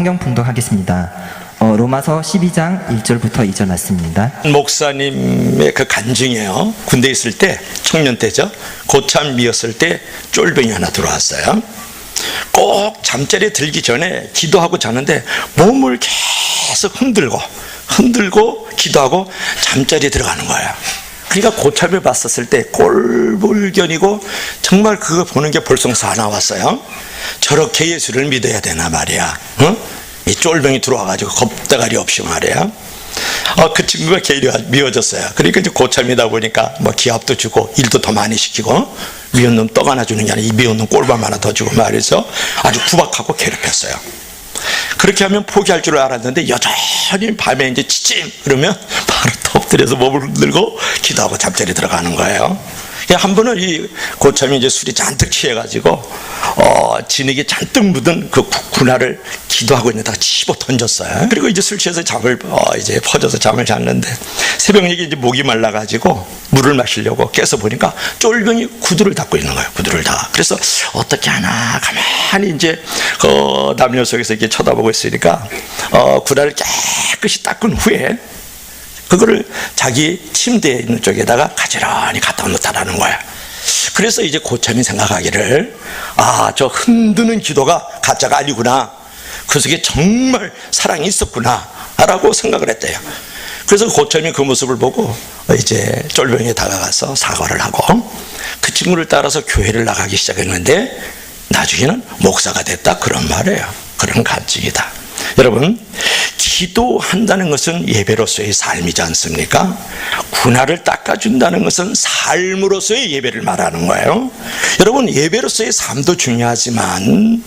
성경 봉독하겠습니다. 로마서 12장 1절부터 2절 말씀입니다. 목사님의 그 간증이에요. 군대에 있을 때, 청년 때죠. 고참 미었을 때 쫄병이 하나 들어왔어요. 꼭 잠자리에 들기 전에 기도하고 자는데 몸을 계속 흔들고 기도하고 잠자리에 들어가는 거예요. 그러니까 고참을 봤었을 때 꼴불견이고 정말 그거 보는 게 벌써 사나웠어요. 저렇게 예수를 믿어야 되나 말이야. 이 쫄병이 들어와가지고 겁대가리 없이 말이야. 그 친구가 개인이 미워졌어요. 그러니까 이제 고참이다 보니까 뭐 기합도 주고 일도 더 많이 시키고, 미운 놈 떡 하나 주는 게 아니라 이 미운 놈 꼴밥 하나 더 주고 말해서 아주 구박하고 괴롭혔어요. 그렇게 하면 포기할 줄 알았는데 여전히 밤에 이제 지침 그러면 바로 엎드려서 몸을 흔들고 기도하고 잠자리 들어가는 거예요. 한 번은 이 고참이 이제 술이 잔뜩 취해가지고 진흙이 잔뜩 묻은 그 군화를 기도하고 있는다가 집어 던졌어요. 그리고 이제 술 취해서 잠을 이제 퍼져서 잠을 잤는데 새벽녘에 이제 목이 말라가지고 물을 마시려고 깨서 보니까 쫄병이 구두를 닦고 있는 거예요. 구두를 다. 그래서 어떻게 하나 가만히 이제 남녀 속에서 이렇게 쳐다보고 있으니까 군화를 깨끗이 닦은 후에 그거를 자기 침대에 있는 쪽에다가 가지런히 갖다 놓다라는 거야. 그래서 이제 고참이 생각하기를, 저 흔드는 기도가 가짜가 아니구나, 그 속에 정말 사랑이 있었구나 라고 생각을 했대요. 그래서 고참이 그 모습을 보고 이제 쫄병에 다가가서 사과를 하고 그 친구를 따라서 교회를 나가기 시작했는데 나중에는 목사가 됐다, 그런 말이에요. 그런 간증이다. 여러분, 기도한다는 것은 예배로서의 삶이지 않습니까? 군화를 닦아준다는 것은 삶으로서의 예배를 말하는 거예요. 여러분, 예배로서의 삶도 중요하지만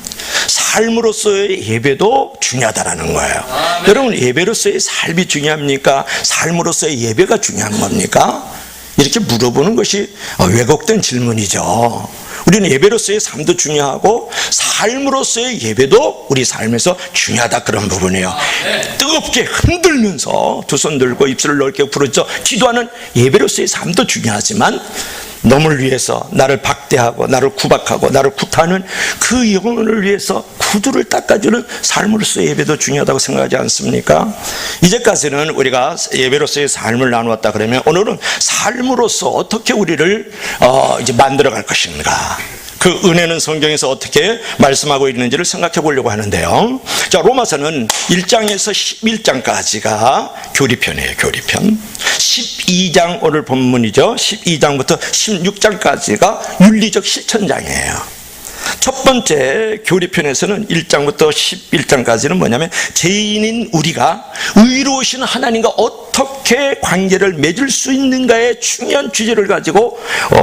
삶으로서의 예배도 중요하다는 거예요. 여러분, 예배로서의 삶이 중요합니까? 삶으로서의 예배가 중요한 겁니까? 이렇게 물어보는 것이 왜곡된 질문이죠. 우리는 예배로서의 삶도 중요하고 삶으로서의 예배도 우리 삶에서 중요하다, 그런 부분이에요. 뜨겁게 흔들면서 두 손 들고 입술을 넓게 부르짖어 기도하는 예배로서의 삶도 중요하지만 너를 위해서 나를 박대하고 나를 구박하고 나를 구타하는 그 영혼을 위해서 구두를 닦아주는 삶으로서의 예배도 중요하다고 생각하지 않습니까? 이제까지는 우리가 예배로서의 삶을 나누었다 그러면 오늘은 삶으로서 어떻게 우리를 이제 만들어갈 것인가, 그 은혜는 성경에서 어떻게 말씀하고 있는지를 생각해 보려고 하는데요. 자, 로마서는 1장에서 11장까지가 교리편이에요. 교리편. 12장 오늘 본문이죠. 12장부터 16장까지가 윤리적 실천장이에요. 첫 번째 교리편에서는 1장부터 11장까지는 뭐냐면 죄인인 우리가 의로우신 하나님과 어떻게 관계를 맺을 수 있는가의 중요한 주제를 가지고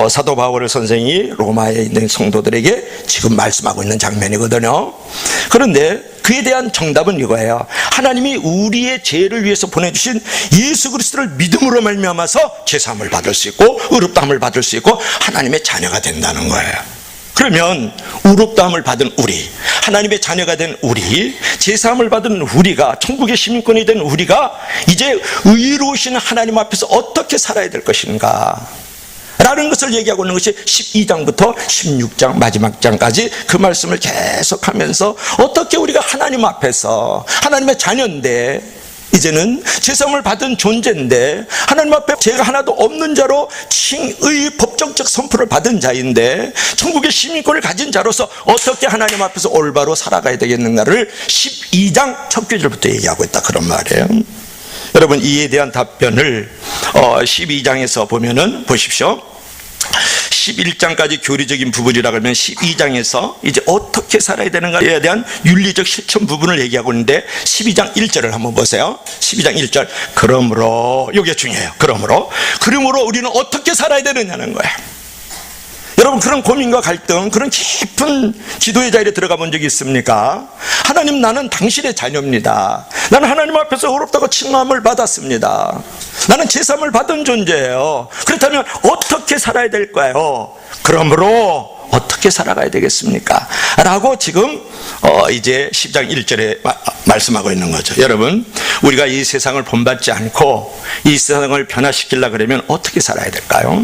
사도 바울 선생이 로마에 있는 성도들에게 지금 말씀하고 있는 장면이거든요. 그런데 그에 대한 정답은 이거예요. 하나님이 우리의 죄를 위해서 보내주신 예수 그리스도를 믿음으로 말미암아서 죄사함을 받을 수 있고 의롭다함을 받을 수 있고 하나님의 자녀가 된다는 거예요. 그러면 의롭다함을 받은 우리, 하나님의 자녀가 된 우리, 제사함을 받은 우리가, 천국의 시민권이 된 우리가 이제 의로우신 하나님 앞에서 어떻게 살아야 될 것인가 라는 것을 얘기하고 있는 것이 12장부터 16장 마지막 장까지 그 말씀을 계속하면서 어떻게 우리가 하나님 앞에서, 하나님의 자녀인데 이제는 제사함을 받은 존재인데 하나님 앞에 죄가 하나도 없는 자로 칭의 법정적 선포를 받은 자인데 천국의 시민권을 가진 자로서 어떻게 하나님 앞에서 올바로 살아가야 되겠는가를 12장 첫 구절부터 얘기하고 있다, 그런 말이에요. 여러분, 이에 대한 답변을 12장에서 보면은 보십시오. 11장까지 교리적인 부분이라 그러면 12장에서 이제 어떻게 살아야 되는가에 대한 윤리적 실천 부분을 얘기하고 있는데 12장 1절을 한번 보세요. 12장 1절. 그러므로, 이게 중요해요. 그러므로 우리는 어떻게 살아야 되느냐는 거예요. 여러분, 그런 고민과 갈등, 그런 깊은 기도의 자리에 들어가 본 적이 있습니까? 하나님, 나는 당신의 자녀입니다. 나는 하나님 앞에서 의롭다고 칭함을 받았습니다. 나는 제사함을 받은 존재예요. 그렇다면 어떻게 살아야 될까요? 그러므로 어떻게 살아가야 되겠습니까? 라고 지금 이제 10장 1절에 말씀하고 있는 거죠. 여러분, 우리가 이 세상을 본받지 않고 이 세상을 변화시키려고 그러면 어떻게 살아야 될까요?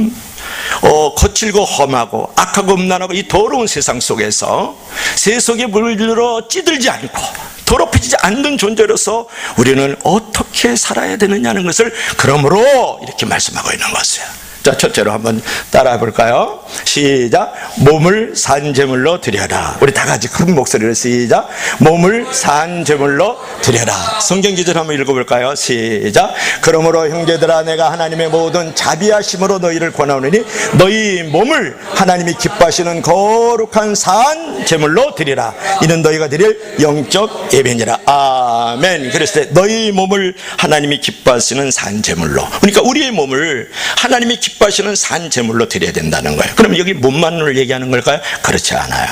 거칠고 험하고 악하고 음란하고 이 더러운 세상 속에서 세속에 물들어 찌들지 않고 더럽혀지지 않는 존재로서 우리는 어떻게 살아야 되느냐는 것을 그러므로 이렇게 말씀하고 있는 것이에요. 자, 첫째로 한번 따라해 볼까요? 시작. 몸을 산제물로 드려라. 우리 다 같이 큰 목소리로 시작. 몸을 산제물로 드려라. 성경 기절 한번 읽어볼까요? 시작. 그러므로 형제들아, 내가 하나님의 모든 자비하심으로 너희를 권하오니 너희 몸을 하나님이 기뻐하시는 거룩한 산제물로 드리라. 이는 너희가 드릴 영적 예배니라. 아멘. 그랬을 때 너희 몸을 하나님이 기뻐하시는 산제물로, 그러니까 우리의 몸을 하나님이 기뻐하시는 산제물로 드려야 된다는 거예요. 그럼 여기 몸만을 얘기하는 걸까요? 그렇지 않아요.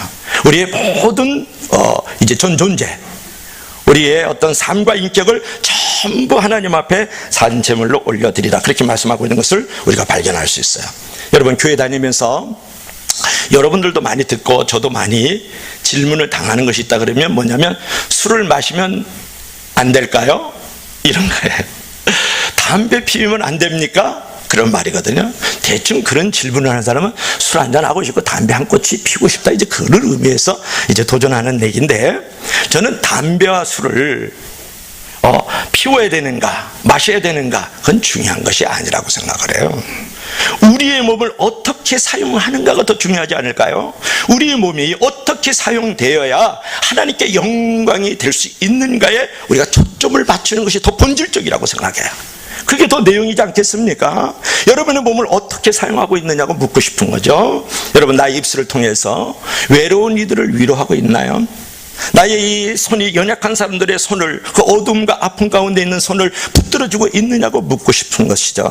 우리의 모든 이제 전 존재, 우리의 어떤 삶과 인격을 전부 하나님 앞에 산제물로 올려드리라, 그렇게 말씀하고 있는 것을 우리가 발견할 수 있어요. 여러분, 교회 다니면서 여러분들도 많이 듣고 저도 많이 질문을 당하는 것이 있다. 그러면 뭐냐면, 술을 마시면 안 될까요? 이런 거예요. 담배 피우면 안 됩니까? 그런 말이거든요. 대충 그런 질문을 하는 사람은 술 한잔 하고 싶고 담배 한 꼬치 피우고 싶다, 이제 그를 의미해서 이제 도전하는 얘기인데, 저는 담배와 술을 피워야 되는가 마셔야 되는가, 그건 중요한 것이 아니라고 생각을 해요. 우리의 몸을 어떻게 사용하는가가 더 중요하지 않을까요? 우리의 몸이 어떻게 사용되어야 하나님께 영광이 될 수 있는가에 우리가 초점을 맞추는 것이 더 본질적이라고 생각해요. 그게 더 내용이지 않겠습니까? 여러분의 몸을 어떻게 사용하고 있느냐고 묻고 싶은 거죠. 여러분, 나의 입술을 통해서 외로운 이들을 위로하고 있나요? 나의 이 손이 연약한 사람들의 손을, 그 어둠과 아픔 가운데 있는 손을 붙들어주고 있느냐고 묻고 싶은 것이죠.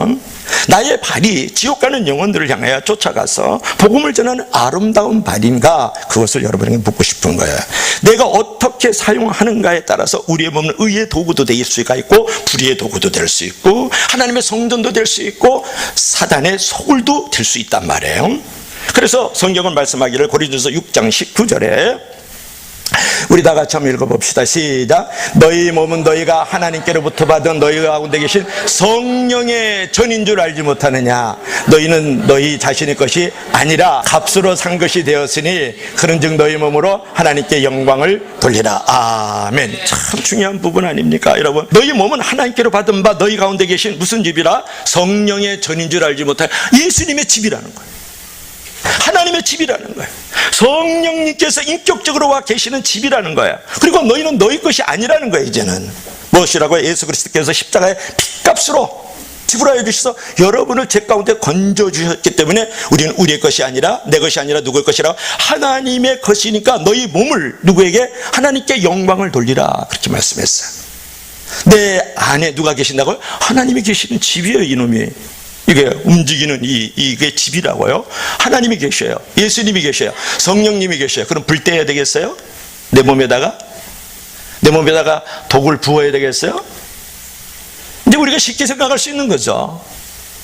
나의 발이 지옥 가는 영혼들을 향하여 쫓아가서 복음을 전하는 아름다운 발인가, 그것을 여러분에게 묻고 싶은 거예요. 내가 어떻게 사용하는가에 따라서 우리의 몸은 의의 도구도 될 수가 있고 불의의 도구도 될 수 있고 하나님의 성전도 될 수 있고 사단의 소굴도 될 수 있단 말이에요. 그래서 성경은 말씀하기를, 고린도서 6장 19절에 우리 다 같이 한번 읽어봅시다. 시작. 너희 몸은 너희가 하나님께로부터 받은 너희 가운데 계신 성령의 전인 줄 알지 못하느냐. 너희는 너희 자신의 것이 아니라 값으로 산 것이 되었으니 그런즉 너희 몸으로 하나님께 영광을 돌리라. 아멘. 참 중요한 부분 아닙니까, 여러분? 너희 몸은 하나님께로 받은 바 너희 가운데 계신 무슨 집이라? 성령의 전인 줄 알지 못하는 예수님의 집이라는 거예요. 하나님의 집이라는 거예요. 성령님께서 인격적으로 와 계시는 집이라는 거예요. 그리고 너희는 너희 것이 아니라는 거예요. 이제는 무엇이라고요? 예수 그리스도께서 십자가의 핏값으로 지불하여 주셔서 여러분을 죄 가운데 건져 주셨기 때문에 우리는 우리의 것이 아니라, 내 것이 아니라 누구의 것이라? 하나님의 것이니까 너희 몸을 누구에게? 하나님께 영광을 돌리라, 그렇게 말씀했어요. 내 안에 누가 계신다고요? 하나님이 계시는 집이에요. 이놈이, 이게 움직이는 이게 집이라고요. 하나님이 계셔요. 예수님이 계셔요. 성령님이 계셔요. 그럼 불 떼야 되겠어요? 내 몸에다가 독을 부어야 되겠어요? 이제 우리가 쉽게 생각할 수 있는 거죠.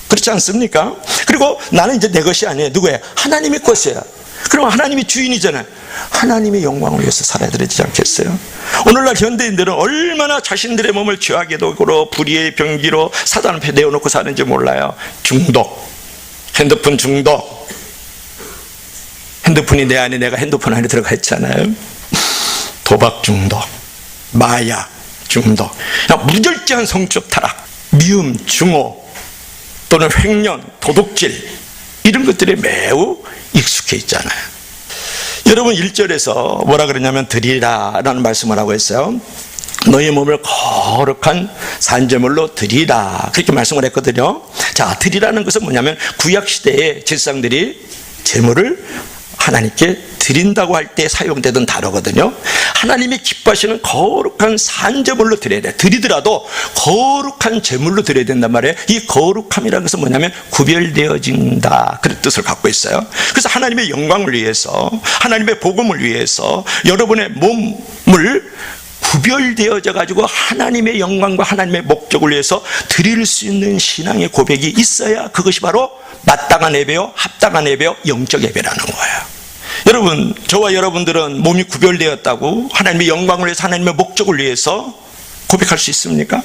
그렇지 않습니까? 그리고 나는 이제 내 것이 아니에요. 누구예요? 하나님의 것이에요. 그럼 하나님이 주인이잖아요. 하나님의 영광을 위해서 살아야 되지 않겠어요? 오늘날 현대인들은 얼마나 자신들의 몸을 죄악의 도구로, 불의의 병기로 사단 앞에 내어놓고 사는지 몰라요. 중독, 핸드폰 중독. 핸드폰이 내 안에, 내가 핸드폰 안에 들어가 있잖아요. 도박 중독, 마약 중독, 무절제한 성적 타락, 미움, 증오 또는 횡령, 도둑질, 이런 것들에 매우 익숙해 있잖아요. 여러분, 1절에서 뭐라 그러냐면 드리라 라는 말씀을 하고 있어요. 너희 몸을 거룩한 산제물로 드리라, 그렇게 말씀을 했거든요. 자, 드리라는 것은 뭐냐면 구약시대의 제사장들이 제물을 하나님께 드린다고 할 때 사용되던 단어거든요. 하나님이 기뻐하시는 거룩한 산제물로 드려야 돼. 드리더라도 거룩한 제물로 드려야 된단 말이에요. 이 거룩함이라는 것은 뭐냐면 구별되어진다, 그런 뜻을 갖고 있어요. 그래서 하나님의 영광을 위해서, 하나님의 복음을 위해서 여러분의 몸을 구별되어져 가지고 하나님의 영광과 하나님의 목적을 위해서 드릴 수 있는 신앙의 고백이 있어야 그것이 바로 마땅한 예배요, 합당한 예배요, 영적 예배라는 거예요. 여러분, 저와 여러분들은 몸이 구별되었다고 하나님의 영광을 위해서, 하나님의 목적을 위해서 고백할 수 있습니까?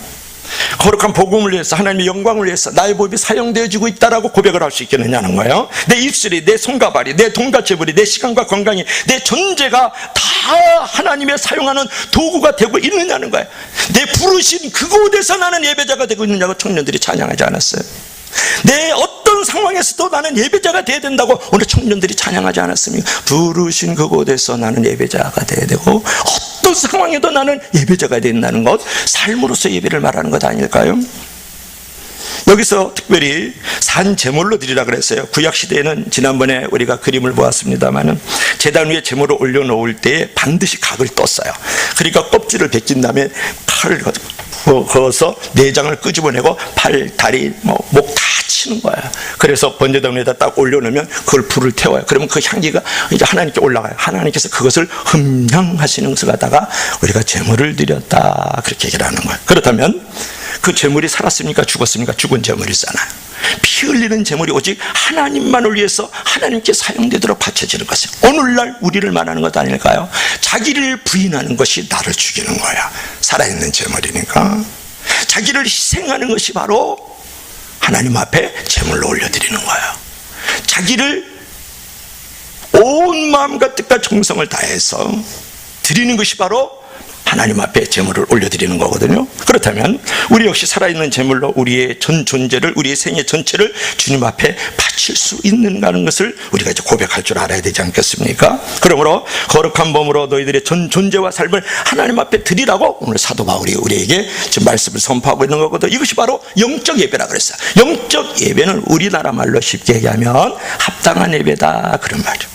거룩한 복음을 위해서, 하나님의 영광을 위해서 나의 몸이 사용되어지고 있다라고 고백을 할 수 있겠느냐는 거예요. 내 입술이, 내 손과 발이, 내 돈과 재물이, 내 시간과 건강이, 내 존재가 다 하나님의 사용하는 도구가 되고 있느냐는 거예요. 내 부르신 그곳에서 나는 예배자가 되고 있느냐고 청년들이 찬양하지 않았어요? 내 어떤 상황에서도 나는 예배자가 되어야 된다고 오늘 청년들이 찬양하지 않았습니까? 부르신 그곳에서 나는 예배자가 되어야 되고, 어떤 상황에도 나는 예배자가 된다는 것, 삶으로서 예배를 말하는 것 아닐까요? 여기서 특별히 산 제물로 드리라 그랬어요. 구약시대에는 지난번에 우리가 그림을 보았습니다마는 제단 위에 제물을 올려놓을 때 반드시 각을 떴어요. 그러니까 껍질을 벗긴 다음에 칼을 그어서 내장을 끄집어내고 팔, 다리, 목 다 치는 거야. 그래서 번제단 위에다 딱 올려놓으면 그걸 불을 태워요. 그러면 그 향기가 이제 하나님께 올라가요. 하나님께서 그것을 흠향하시는 것을 갖다가 우리가 제물을 드렸다, 그렇게 얘기를 하는 거예요. 그렇다면 그 제물이 살았습니까? 죽었습니까? 죽은 제물이잖아요. 피 흘리는 제물이 오직 하나님만을 위해서 하나님께 사용되도록 바쳐지는 것이에요. 오늘날 우리를 말하는 것 아닐까요? 자기를 부인하는 것이 나를 죽이는 거야. 살아있는 제물이니까. 자기를 희생하는 것이 바로 하나님 앞에 제물로 올려드리는 거예요. 자기를 온 마음과 뜻과 정성을 다해서 드리는 것이 바로 하나님 앞에 제물을 올려드리는 거거든요. 그렇다면 우리 역시 살아있는 제물로 우리의 전 존재를, 우리의 생애 전체를 주님 앞에 바칠 수 있는가는 것을 우리가 이제 고백할 줄 알아야 되지 않겠습니까? 그러므로 거룩한 몸으로 너희들의 전 존재와 삶을 하나님 앞에 드리라고 오늘 사도 바울이 우리에게 지금 말씀을 선포하고 있는 거거든요. 이것이 바로 영적 예배라 그랬어요. 영적 예배는 우리나라 말로 쉽게 얘기하면 합당한 예배다, 그런 말이죠.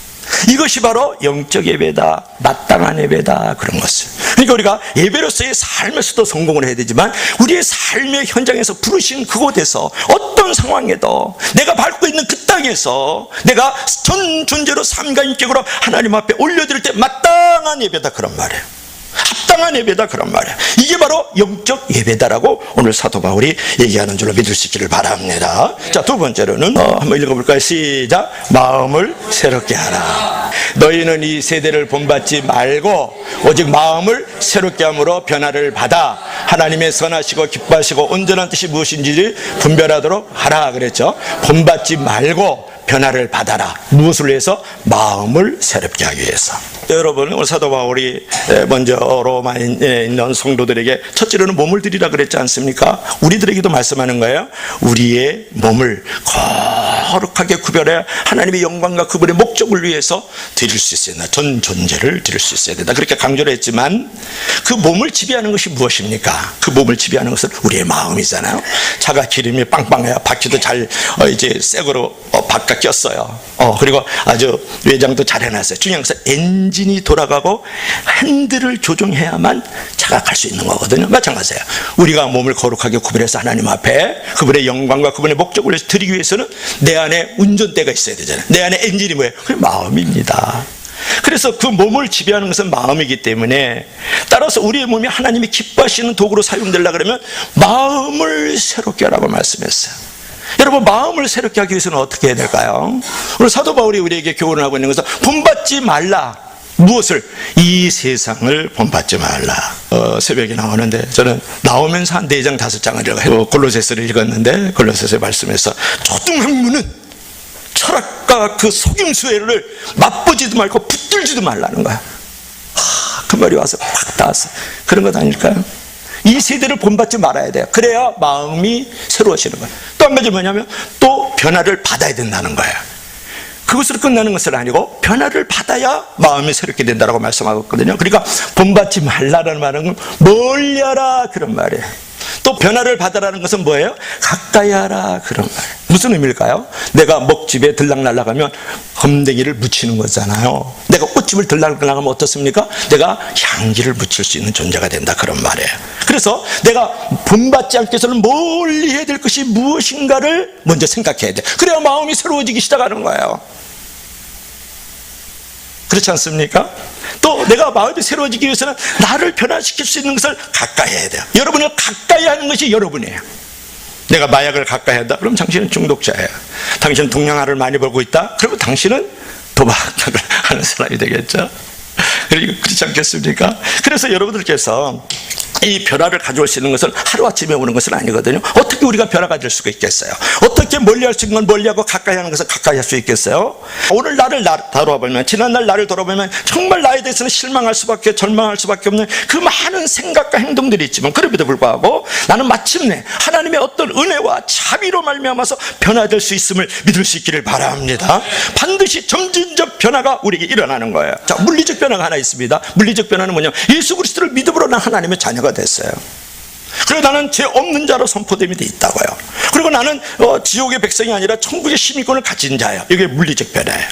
이것이 바로 영적 예배다, 마땅한 예배다, 그런 것을. 그러니까 우리가 예배로서의 삶에서도 성공을 해야 되지만 우리의 삶의 현장에서 부르신 그곳에서 어떤 상황에도 내가 밟고 있는 그 땅에서 내가 전 존재로 삶과 인격으로 하나님 앞에 올려드릴 때 마땅한 예배다, 그런 말이에요. 합당한 예배다, 그런 말이에요. 이게 바로 영적 예배다라고 오늘 사도 바울이 얘기하는 줄로 믿을 수 있기를 바랍니다. 자, 두 번째로는 한번 읽어볼까요? 시작. 마음을 새롭게 하라. 너희는 이 세대를 본받지 말고 오직 마음을 새롭게 함으로 변화를 받아 하나님의 선하시고 기뻐하시고 온전한 뜻이 무엇인지를 분별하도록 하라 그랬죠. 본받지 말고 변화를 받아라. 무엇을 위해서? 마음을 새롭게 하기 위해서. 여러분, 오늘 사도 바울이 먼저 로마에 있는 성도들에게 첫째로는 몸을 드리라 그랬지 않습니까? 우리들에게도 말씀하는 거예요. 우리의 몸을 거룩하게 구별해 하나님의 영광과 그분의 목적을 위해서 드릴 수 있어야 된다. 전 존재를 드릴 수 있어야 된다. 그렇게 강조를 했지만 그 몸을 지배하는 것이 무엇입니까? 그 몸을 지배하는 것은 우리의 마음이잖아요. 차가 기름이 빵빵해야 바퀴도 잘 이제 새거로 바깥 꼈어요. 그리고 아주 외장도 잘 해놨어요. 중요한 것은 엔진이 돌아가고 핸들을 조종해야만 차가 갈 수 있는 거거든요. 마찬가지예요. 우리가 몸을 거룩하게 구별해서 하나님 앞에 그분의 영광과 그분의 목적을 드리기 위해서는 내 안에 운전대가 있어야 되잖아요. 내 안에 엔진이 뭐예요? 그게 마음입니다. 그래서 그 몸을 지배하는 것은 마음이기 때문에 따라서 우리의 몸이 하나님이 기뻐하시는 도구로 사용되려고 그러면 마음을 새롭게 하라고 말씀했어요. 여러분, 마음을 새롭게 하기 위해서는 어떻게 해야 될까요? 오늘 사도 바울이 우리에게 교훈을 하고 있는 것은 본받지 말라. 무엇을? 이 세상을 본받지 말라. 새벽에 나오는데 저는 나오면서 한 4장 5장을 읽어요. 골로새서를 읽었는데 골로새서의 말씀에서 초등학문은 철학과 그 속임수를 맛보지도 말고 붙들지도 말라는 거야. 그 말이 와서 팍 닿았어요. 그런 것 아닐까요? 이 세대를 본받지 말아야 돼요. 그래야 마음이 새로워지는 거예요. 또 한 가지 뭐냐면 또 변화를 받아야 된다는 거예요. 그것으로 끝나는 것은 아니고 변화를 받아야 마음이 새롭게 된다고 말씀하고 있거든요. 그러니까 본받지 말라는 말은 멀리하라, 그런 말이에요. 또 변화를 받아라는 것은 뭐예요? 가까이 하라, 그런 말이에요. 무슨 의미일까요? 내가 먹집에 들락날락하면 검댕이를 묻히는 거잖아요. 내가 꽃집을 들락날락하면 어떻습니까? 내가 향기를 묻힐 수 있는 존재가 된다, 그런 말이에요. 그래서 내가 본받지 않기 위해서는 멀리 해야 될 것이 무엇인가를 먼저 생각해야 돼. 그래야 마음이 새로워지기 시작하는 거예요. 그렇지 않습니까? 또 내가 마음이 새로워지기 위해서는 나를 변화시킬 수 있는 것을 가까이 해야 돼요. 여러분을 가까이 하는 것이 여러분이에요. 내가 마약을 가까이 한다? 그럼 당신은 중독자예요. 당신은 동양화를 많이 벌고 있다? 그러면 당신은 도박을 하는 사람이 되겠죠. 그렇지 않겠습니까? 그래서 여러분들께서 이 변화를 가져올 수 있는 것은 하루아침에 오는 것은 아니거든요. 어떻게 우리가 변화가 될 수가 있겠어요? 어떻게 멀리할 수 있는 건 멀리하고 가까이 하는 것은 가까이 할 수 있겠어요? 오늘 나를 돌아보면, 지난날 나를 돌아보면 정말 나에 대해서는 실망할 수밖에, 절망할 수밖에 없는 그 많은 생각과 행동들이 있지만, 그럼에도 불구하고 나는 마침내 하나님의 어떤 은혜와 자비로 말미암아서 변화될 수 있음을 믿을 수 있기를 바랍니다. 반드시 점진적 변화가 우리에게 일어나는 거예요. 자, 물리적 변화가 하나 있습니다. 물리적 변화는 뭐냐면 예수 그리스도를 믿음으로 난 하나님의 자녀가 됐어요. 그리고 나는 죄 없는 자로 선포됨이 돼 있다고요. 그리고 나는 지옥의 백성이 아니라 천국의 시민권을 가진 자예요. 이게 물리적 변화예요.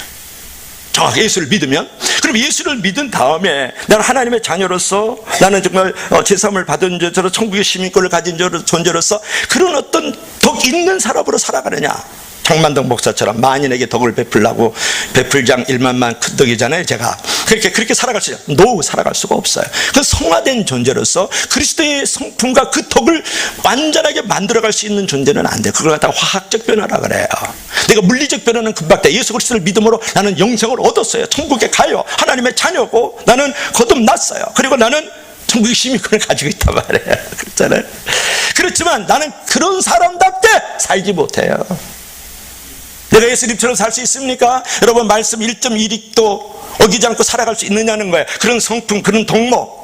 정확히 예수를 믿으면, 그럼 예수를 믿은 다음에 나는 하나님의 자녀로서, 나는 정말 제사함을 받은 자로 천국의 시민권을 가진 존재로서 그런 어떤 덕 있는 사람으로 살아가느냐. 장만덕 목사처럼 만인에게 덕을 베풀라고 베풀장 1만만 큰 덕이잖아요. 제가 그렇게 살아갈 수 있어요. 노후 살아갈 수가 없어요. 그 성화된 존재로서 그리스도의 성품과 그 덕을 완전하게 만들어갈 수 있는 존재는 안 돼요. 그걸 갖다가 화학적 변화라 그래요. 내가 물리적 변화는 금방 돼. 예수 그리스도를 믿음으로 나는 영생을 얻었어요. 천국에 가요. 하나님의 자녀고 나는 거듭났어요. 그리고 나는 천국의 시민권을 가지고 있단 말이에요. 그렇잖아요. 그렇지만 나는 그런 사람답게 살지 못해요. 내가 예수님처럼 살 수 있습니까? 여러분, 말씀 1.1익도 어기지 않고 살아갈 수 있느냐는 거예요. 그런 성품, 그런 덕목,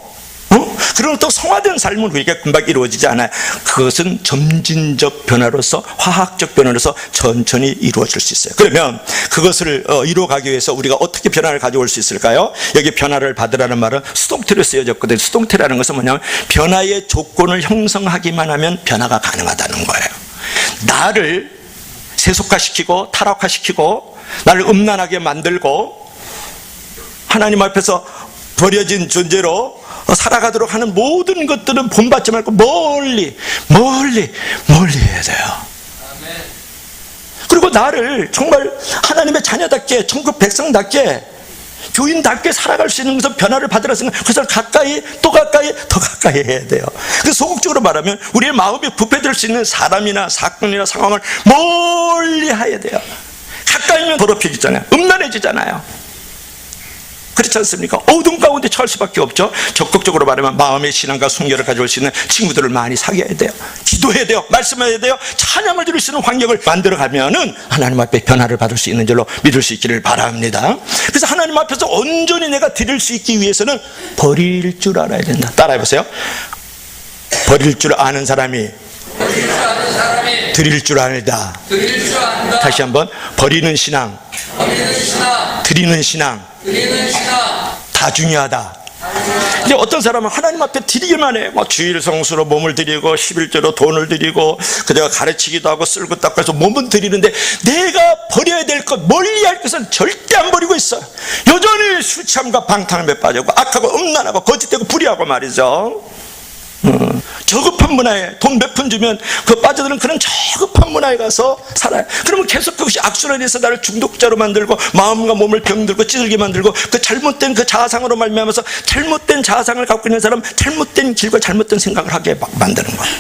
그런 또 성화된 삶은 우리에게 금방 이루어지지 않아요. 그것은 점진적 변화로서, 화학적 변화로서 천천히 이루어질 수 있어요. 그러면 그것을 이루어가기 위해서 우리가 어떻게 변화를 가져올 수 있을까요? 여기 변화를 받으라는 말은 수동태로 쓰여졌거든요. 수동태라는 것은 뭐냐면 변화의 조건을 형성하기만 하면 변화가 가능하다는 거예요. 나를 세속화시키고 타락화시키고 나를 음란하게 만들고 하나님 앞에서 버려진 존재로 살아가도록 하는 모든 것들은 본받지 말고 멀리 해야 돼요. 그리고 나를 정말 하나님의 자녀답게, 천국 백성답게, 교인답게 살아갈 수 있는 것은 변화를 받으라 생각. 그래서 가까이, 또 가까이, 더 가까이 해야 돼요. 그 소극적으로 말하면 우리의 마음이 부패될 수 있는 사람이나 사건이나 상황을 멀리 해야 돼요. 가까이면 더럽혀지잖아요. 음란해지잖아요. 그렇지 않습니까? 어둠 가운데 처할 수밖에 없죠. 적극적으로 말하면 마음의 신앙과 순결을 가져올 수 있는 친구들을 많이 사귀어야 돼요. 기도해야 돼요. 말씀해야 돼요. 찬양을 드릴 수 있는 환경을 만들어가면은 하나님 앞에 변화를 받을 수 있는 줄로 믿을 수 있기를 바랍니다. 그래서 하나님 앞에서 온전히 내가 드릴 수 있기 위해서는 버릴 줄 알아야 된다. 따라해보세요. 버릴 줄 아는 사람이 드릴 줄 안다. 다시 한번. 버리는 신앙, 드리는 신앙 다 중요하다. 근데 어떤 사람은 하나님 앞에 드리기만 해. 주일 성수로 몸을 드리고 11조로 돈을 드리고 그대가 가르치기도 하고 쓸고 닦고 해서 몸은 드리는데 내가 버려야 될 것, 멀리할 것은 절대 안 버리고 있어. 여전히 술 취함과 방탕함에 빠지고 악하고 음란하고 거짓되고 불의하고 말이죠. 저급한 문화에 돈 몇 푼 주면 그 빠져드는 그런 저급한 문화에 가서 살아요. 그러면 계속 그것이 악순환에서 나를 중독자로 만들고 마음과 몸을 병들고 찌들게 만들고 그 잘못된 그 자아상으로 말미암아서 잘못된 자아상을 갖고 있는 사람 잘못된 길과 잘못된 생각을 하게 만드는 거예요.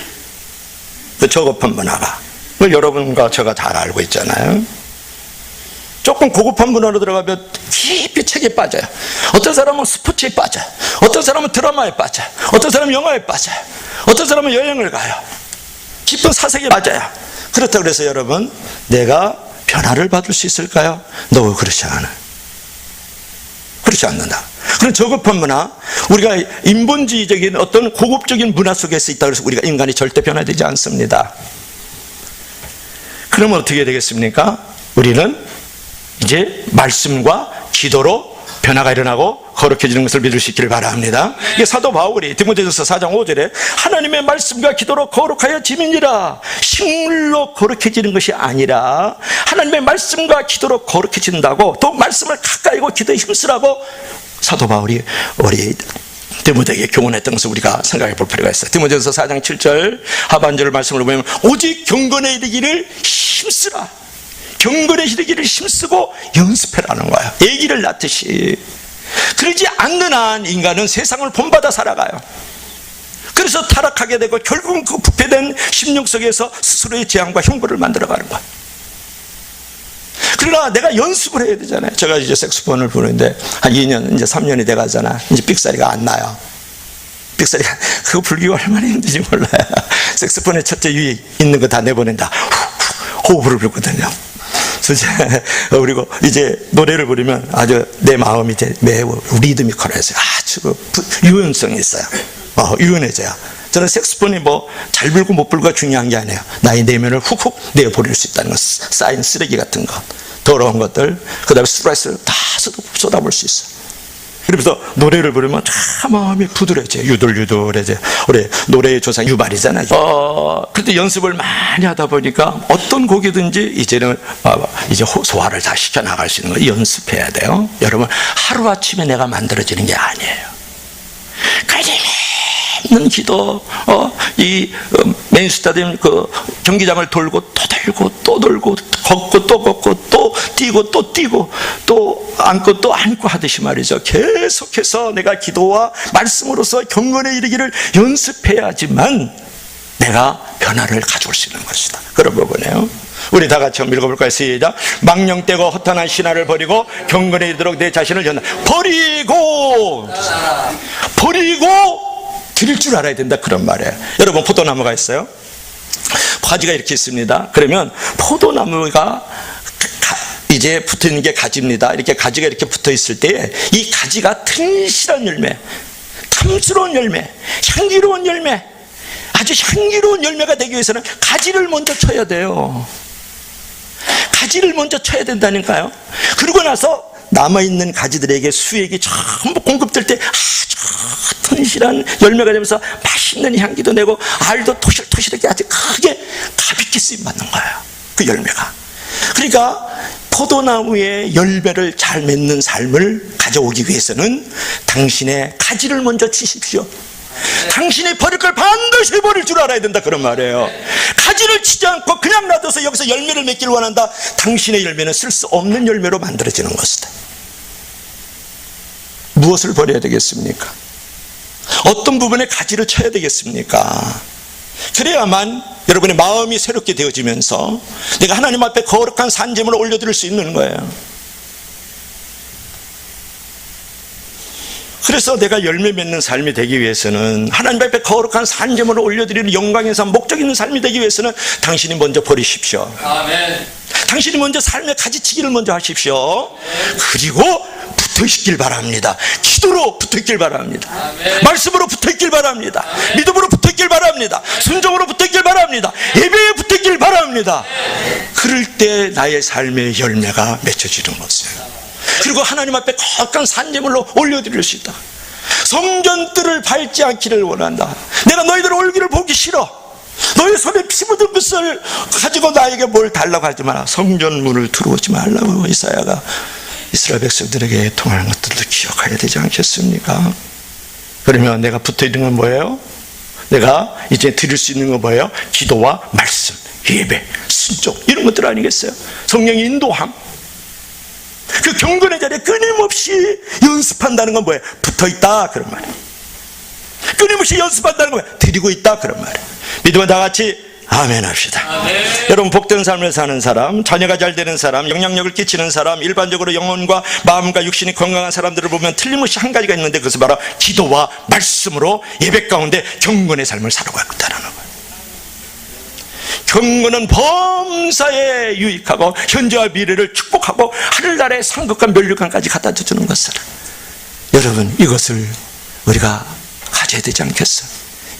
그 저급한 문화가, 그걸 여러분과 제가 잘 알고 있잖아요. 조금 고급한 문화로 들어가면 깊이 책에 빠져요. 어떤 사람은 스포츠에 빠져요. 어떤 사람은 드라마에 빠져요. 어떤 사람은 영화에 빠져요. 어떤 사람은 여행을 가요. 깊은 사색에 빠져요. 그렇다고 해서 여러분, 내가 변화를 받을 수 있을까요? 너 그렇지 않아요. 그렇지 않는다. 그런 저급한 문화, 우리가 인본주의적인 어떤 고급적인 문화 속에서 있다고 해서 우리가 인간이 절대 변화되지 않습니다. 그러면 어떻게 되겠습니까? 우리는 이제 말씀과 기도로 변화가 일어나고 거룩해지는 것을 믿을 수 있기를 바랍니다. 이게 사도 바울이 디모데전서 4장 5절에 하나님의 말씀과 기도로 거룩하여 지민이라, 식물로 거룩해지는 것이 아니라 하나님의 말씀과 기도로 거룩해진다고, 또 말씀을 가까이고 기도에 힘쓰라고 사도 바울이 우리 디모데에게 교훈했던 것을 우리가 생각해 볼 필요가 있어요. 디모데전서 4장 7절 하반절 말씀을 보면 오직 경건에 이르기를 힘쓰라. 경건에 이르기를 힘쓰고 연습해라는 거예요. 애기를 낳듯이. 그러지 않는 한 인간은 세상을 본받아 살아가요. 그래서 타락하게 되고 결국은 그 부패된 심령 속에서 스스로의 재앙과 흉보를 만들어가는 거예요. 그러나 내가 연습을 해야 되잖아요. 제가 이제 색소폰을 부르는데 한 2년, 이제 3년이 돼가잖아. 이제 삑사리가 안 나요. 삑사리가 그거 불기가 얼마나 힘든지 몰라요. 색소폰의 첫째 위에 있는 거 다 내보낸다. 호흡을 불거든요. 그리고 이제 노래를 부르면 아주 내 마음이 이제 매우 리드미컬해서 아주 유연성이 있어요. 유연해져요. 저는 색소폰이 뭐 잘 불고 못 불고가 중요한 게 아니에요. 나의 내면을 훅훅 내버릴 수 있다는 것, 쌓인 쓰레기 같은 것, 더러운 것들, 그 다음에 스트레스를 다 쏟아볼 수 있어요. 그러면서 노래를 부르면 참 마음이 부드러워져요. 유들유들해져요. 우리 노래의 조상 유발이잖아요. 그때 연습을 많이 하다 보니까 어떤 곡이든지 이제는 이제 소화를 다 시켜나갈 수 있는 거 연습해야 돼요. 여러분, 하루아침에 내가 만들어지는 게 아니에요. 있는 기도, 이 메인 스타디움 그 경기장을 돌고 또 돌고 또 돌고 걷고 또 걷고 또 뛰고 또 뛰고 또 안고 또 안고 하듯이 말이죠. 계속해서 내가 기도와 말씀으로서 경건에 이르기를 연습해야지만 내가 변화를 가져올 수 있는 것이다. 그런 부분이에요. 우리 다 같이 한번 읽어볼까요? 시작. 망령되고 허탄한 신화를 버리고 경건에 이르도록 내 자신을 버리고 드릴 줄 알아야 된다, 그런 말이에요. 여러분, 포도나무가 있어요. 가지가 이렇게 있습니다. 그러면 포도나무가 이제 붙어있는 게 가지입니다. 이렇게 가지가 이렇게 붙어있을 때 이 가지가 튼실한 열매, 탐스러운 열매, 향기로운 열매, 아주 향기로운 열매가 되기 위해서는 가지를 먼저 쳐야 돼요. 가지를 먼저 쳐야 된다니까요. 그러고 나서 남아있는 가지들에게 수액이 전부 공급될 때 아주 튼실한 열매가 되면서 맛있는 향기도 내고 알도 토실토실하게 아주 크게 가볍게 쓰임받는 거예요, 그 열매가. 그러니까 포도나무의 열매를 잘 맺는 삶을 가져오기 위해서는 당신의 가지를 먼저 치십시오. 당신이 버릴 걸 반드시 버릴 줄 알아야 된다, 그런 말이에요. 가지를 치지 않고 그냥 놔둬서 여기서 열매를 맺기를 원한다. 당신의 열매는 쓸 수 없는 열매로 만들어지는 것이다. 무엇을 버려야 되겠습니까? 어떤 부분에 가지를 쳐야 되겠습니까? 그래야만 여러분의 마음이 새롭게 되어지면서 내가 하나님 앞에 거룩한 산제물을 올려드릴 수 있는 거예요. 그래서 내가 열매 맺는 삶이 되기 위해서는, 하나님 앞에 거룩한 산제물을 올려드리는 영광의 삶, 목적 있는 삶이 되기 위해서는 당신이 먼저 버리십시오. 아멘. 당신이 먼저 삶의 가지치기를 먼저 하십시오. 그리고 붙어있길 바랍니다. 기도로 붙어있길 바랍니다. 아멘. 말씀으로 붙어있길 바랍니다. 아멘. 믿음으로 붙어있길 바랍니다. 순종으로 붙어있길 바랍니다. 예배에 붙어있길 바랍니다. 그럴 때 나의 삶의 열매가 맺혀지는 것이에요. 그리고 하나님 앞에 거룩한 산제물로 올려드릴 수 있다. 성전들을 밟지 않기를 원한다. 내가 너희들 얼굴을 보기 싫어. 너희 손에 피 묻은 것을 가지고 나에게 뭘 달라고 하지 마라. 성전문을 들어오지 말라고 이사야가 이스라엘 백성들에게 통하는 것들도 기억해야 되지 않겠습니까? 그러면 내가 붙어있는 건 뭐예요? 내가 이제 드릴 수 있는 건 뭐예요? 기도와 말씀, 예배, 순종, 이런 것들 아니겠어요? 성령의 인도함. 그 경건의 자리에 끊임없이 연습한다는 건 뭐예요? 붙어있다, 그런 말이에요. 끊임없이 연습한다는 건 뭐예요? 드리고 있다, 그런 말이에요. 믿으면 다 같이 아멘 합시다. 아멘. 여러분, 복된 삶을 사는 사람, 자녀가 잘 되는 사람, 영향력을 끼치는 사람, 일반적으로 영혼과 마음과 육신이 건강한 사람들을 보면 틀림없이 한 가지가 있는데, 그것은 바로 기도와 말씀으로 예배 가운데 경건의 삶을 살아가고 있다는 거예요. 경건은 범사에 유익하고 현재와 미래를 축복하고 하늘나라의 상급과 멸류관까지 갖다 주는 것을, 여러분, 이것을 우리가 가져야 되지 않겠어요?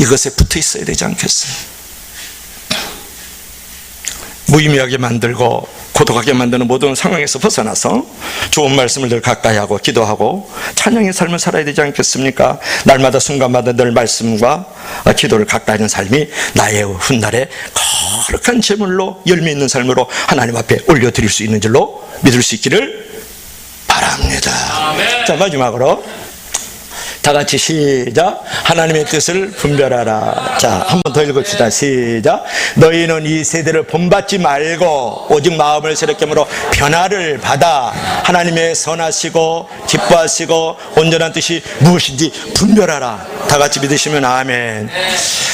이것에 붙어 있어야 되지 않겠어요? 무의미하게 만들고 고독하게 만드는 모든 상황에서 벗어나서 좋은 말씀을 늘 가까이 하고 기도하고 찬양의 삶을 살아야 되지 않겠습니까? 날마다 순간마다 늘 말씀과 기도를 가까이 하는 삶이 나의 훗날에 거룩한 제물로 열매 있는 삶으로 하나님 앞에 올려드릴 수 있는 줄로 믿을 수 있기를 바랍니다. 아멘. 자, 마지막으로 다 같이 시작. 하나님의 뜻을 분별하라. 자, 한 번 더 읽읍시다. 시작. 너희는 이 세대를 본받지 말고 오직 마음을 새롭게 함으로 변화를 받아 하나님의 선하시고 기뻐하시고 온전한 뜻이 무엇인지 분별하라. 다 같이 믿으시면 아멘.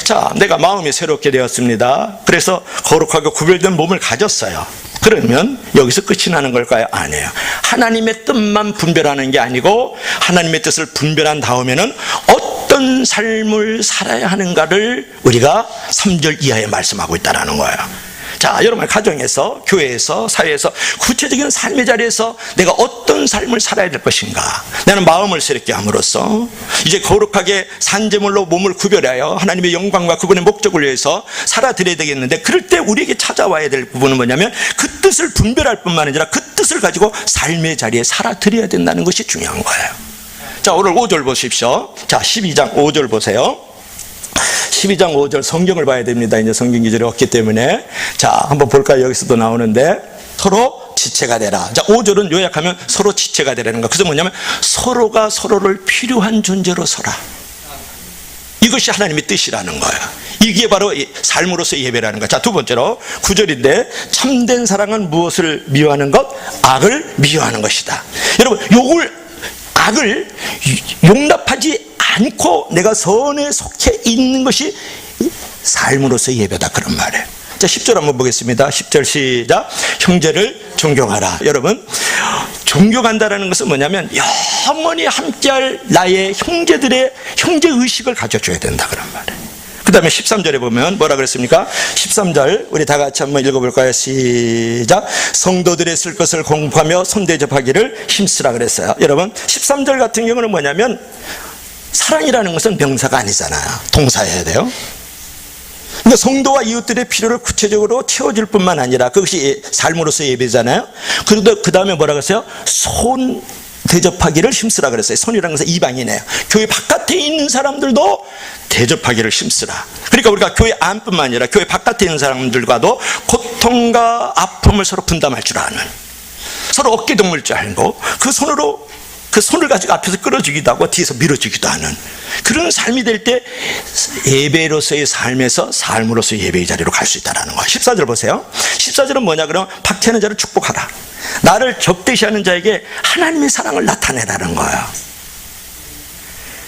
자, 내가 마음이 새롭게 되었습니다. 그래서 거룩하게 구별된 몸을 가졌어요. 그러면 여기서 끝이 나는 걸까요? 아니에요. 하나님의 뜻만 분별하는 게 아니고 하나님의 뜻을 분별한 다음에는 어떤 어떤 삶을 살아야 하는가를 우리가 3절 이하에 말씀하고 있다는 거예요. 자, 여러분 가정에서, 교회에서, 사회에서 구체적인 삶의 자리에서 내가 어떤 삶을 살아야 될 것인가. 나는 마음을 새롭게 함으로써 이제 거룩하게 산제물로 몸을 구별하여 하나님의 영광과 그분의 목적을 위해서 살아드려야 되겠는데, 그럴 때 우리에게 찾아와야 될 부분은 뭐냐면 그 뜻을 분별할 뿐만 아니라 그 뜻을 가지고 삶의 자리에 살아드려야 된다는 것이 중요한 거예요. 자, 오늘 5절 보십시오. 자, 12장 5절 보세요. 12장 5절 성경을 봐야 됩니다. 이제 성경 기절이 없기 때문에. 자, 한번 볼까요? 여기서도 나오는데, 서로 지체가 되라. 자, 5절은 요약하면 서로 지체가 되라는 거. 그래서 뭐냐면 서로가 서로를 필요한 존재로 서라. 이것이 하나님의 뜻이라는 거예요. 이게 바로 삶으로서 예배라는 거예요. 자, 두 번째로 9절인데, 참된 사랑은 무엇을 미워하는 것? 악을 미워하는 것이다. 여러분, 악을 용납하지 않고 내가 선에 속해 있는 것이 삶으로서 예배다, 그런 말이에요. 자, 10절 한번 보겠습니다. 10절 시작. 형제를 존경하라. 여러분, 존경한다라는 것은 뭐냐면 영원히 함께할 나의 형제들의 형제의식을 가져줘야 된다, 그런 말이에요. 그 다음에 13절에 보면 뭐라 그랬습니까? 13절 우리 다 같이 한번 읽어볼까요? 시작. 성도들의 쓸 것을 공부하며 손대접하기를 힘쓰라 그랬어요. 여러분, 13절 같은 경우는 뭐냐면 사랑이라는 것은 명사가 아니잖아요. 동사여야 돼요. 그러니까 성도와 이웃들의 필요를 구체적으로 채워줄 뿐만 아니라 그것이 삶으로서 예배잖아요. 그리고 그 다음에 뭐라 그랬어요? 손 대접하기를 힘쓰라 그랬어요. 손이라는 것은 이방이네요. 교회 바깥에 있는 사람들도 대접하기를 힘쓰라. 그러니까 우리가 교회 안뿐만 아니라 교회 바깥에 있는 사람들과도 고통과 아픔을 서로 분담할 줄 아는, 서로 어깨 동물 줄 알고 그 손을 가지고 앞에서 끌어주기도 하고 뒤에서 밀어주기도 하는 그런 삶이 될 때 예배로서의 삶에서 삶으로서의 예배의 자리로 갈 수 있다는 거예요. 14절 보세요. 14절은 뭐냐 그러면 박해하는 자를 축복하라. 나를 적대시하는 자에게 하나님의 사랑을 나타내라는 거예요.